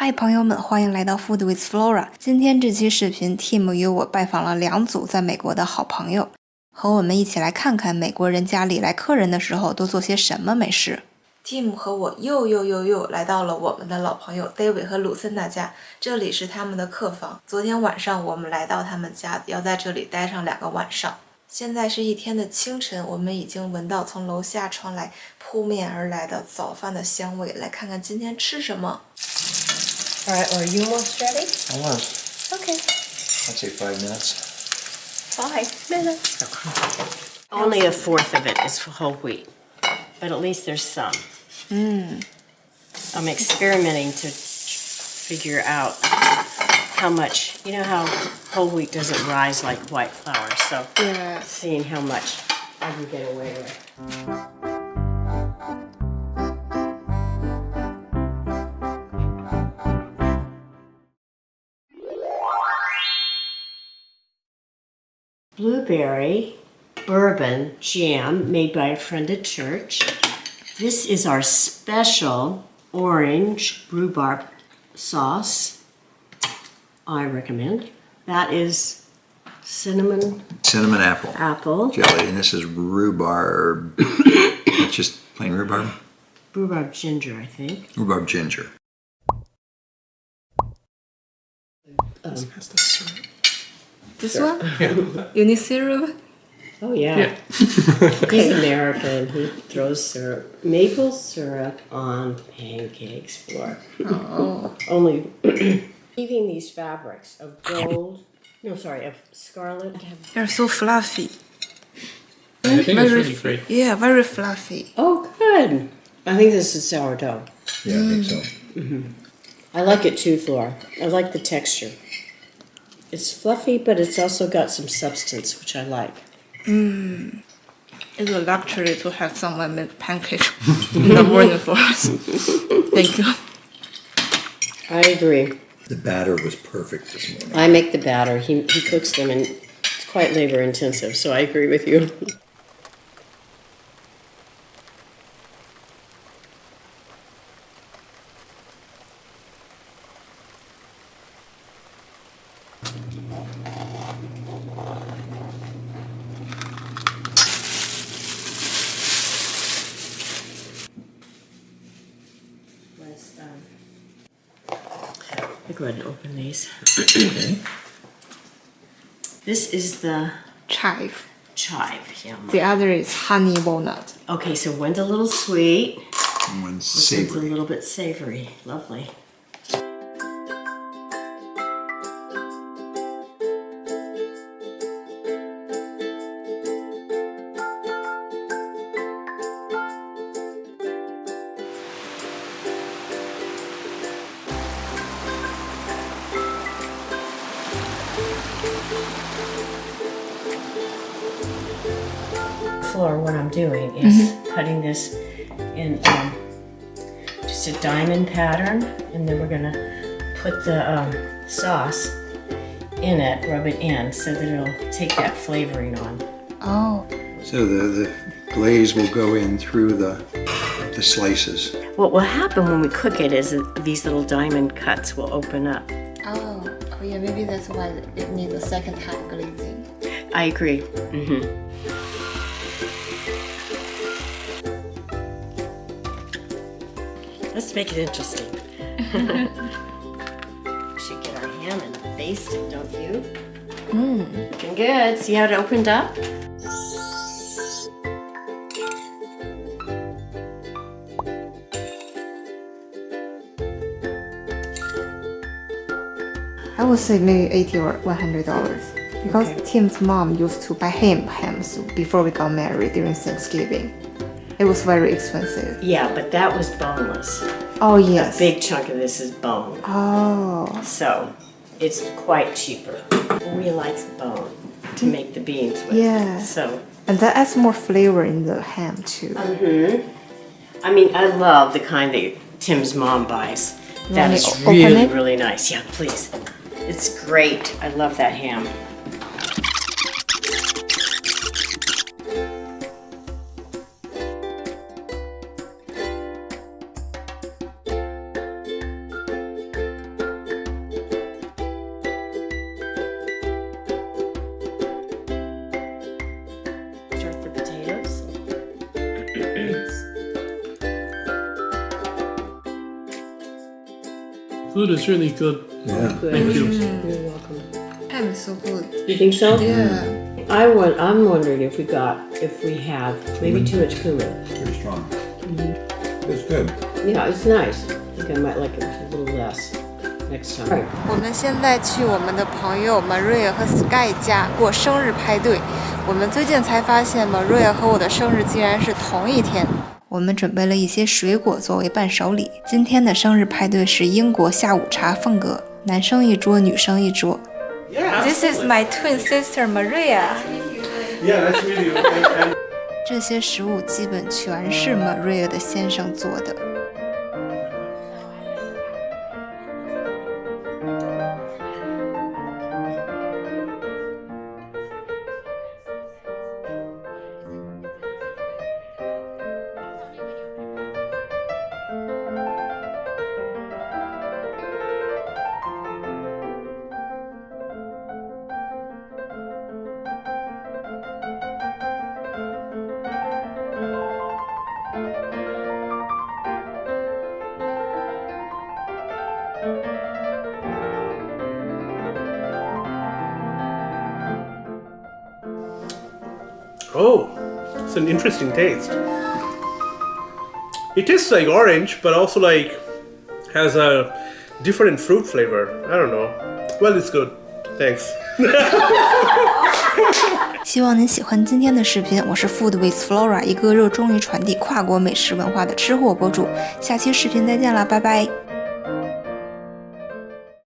嗨，朋友们，欢迎来到 Food with Flora。今天这期视频 ，Tim 与我拜访了2组在美国的好朋友，和我们一起来看看美国人家里来客人的时候都做些什么美食。Tim 和我又来到了我们的老朋友 David 和鲁森达家，这里是他们的客房。昨天晚上我们来到他们家，要在这里待上2个晚上。现在是一天的清晨，我们已经闻到从楼下传来扑面而来的早饭的香味。来看看今天吃什么。Alright, are you almost ready? Almost. Okay. I'd say 5 minutes. 5 minutes. Only a fourth of it is whole wheat, but at least there's some. I'm experimenting to figure out how much, you know how whole wheat doesn't rise like white flour, so Yeah. seeing how much I can get away with. Blueberry bourbon jam made by a friend at church. This is our special orange rhubarb sauce. I recommend. That is cinnamon Apple jelly, and this is rhubarb. It's just plain rhubarb. Rhubarb ginger, I think. Rhubarb ginger. This one? You need syrup? Oh yeah. He's American. He throws syrup, maple syrup on pancakes for only leaving these fabrics of gold. No, sorry, of scarlet. They're so fluffy. I think it's really great. Yeah, very fluffy. Oh, good. I think this is sourdough. Yeah, I think so. I like it too, Flora. I like the texture. It's fluffy, but it's also got some substance, which I like. It's a luxury to have someone make pancakes in the morning for us. Thank you. I agree. The batter was perfect this morning. I make the batter. He cooks them, and it's quite labor intensive, so I agree with you. I'll go ahead and open these. Okay. This is the Chive. chive. Yeah. The other is honey walnut. Okay, so one's a little sweet. And one's This one's a savory. little bit savory. Lovely. Floor, what I'm doing is cutting this in just a diamond pattern, and then we're gonna put the sauce in it, rub it in, so that it'll take that flavoring on. Oh. So the glaze will go in through the slices. What will happen when we cook it is that these little diamond cuts will open up. Oh, yeah, maybe that's why it needs a second time glazing. I agree. Let's make it interesting. We should get our ham and baste it, don't you? Looking good. See how it opened up? I would say maybe $80 or $100 because Tim's mom used to buy hams before we got married during Thanksgiving. It was very expensive. Yeah, but that was boneless. Oh yes. A big chunk of this is bone. Oh. So it's quite cheaper. We like the bone to make the beans with. Yeah. So. And that adds more flavor in the ham too. I mean, I love the kind that Tim's mom buys. That me is open really, it? really nice. Yeah, please. It's great. I love that ham. Food is really good. Yeah. Good. Thank you. You're welcome. Ham is so good. You think so? Yeah. I'm wondering if we have maybe too much cumin. Pretty strong. It's good. Yeah, it's nice. I think I might like it a little less next time. 我们现在去我们的朋友 Maria 和 Sky 家过生日派对。我们最近才发现 Maria 和我的生日竟然是同一天。我们准备了一些水果作为伴手礼。今天的生日派对是英国下午茶风格，男生一桌，女生一桌。This is my twin sister Maria. Yeah, nice to meet you. 这些食物基本全是 Maria 的先生做的。Oh, it's an interesting taste. It tastes like orange, but also like has a different fruit flavor. I don't know. Well, it's good. Thanks. 希望您喜欢今天的视频，我是 Food with Flora， 一个热衷于传递跨国美食文化的吃货博主。下期视频再见了，拜拜。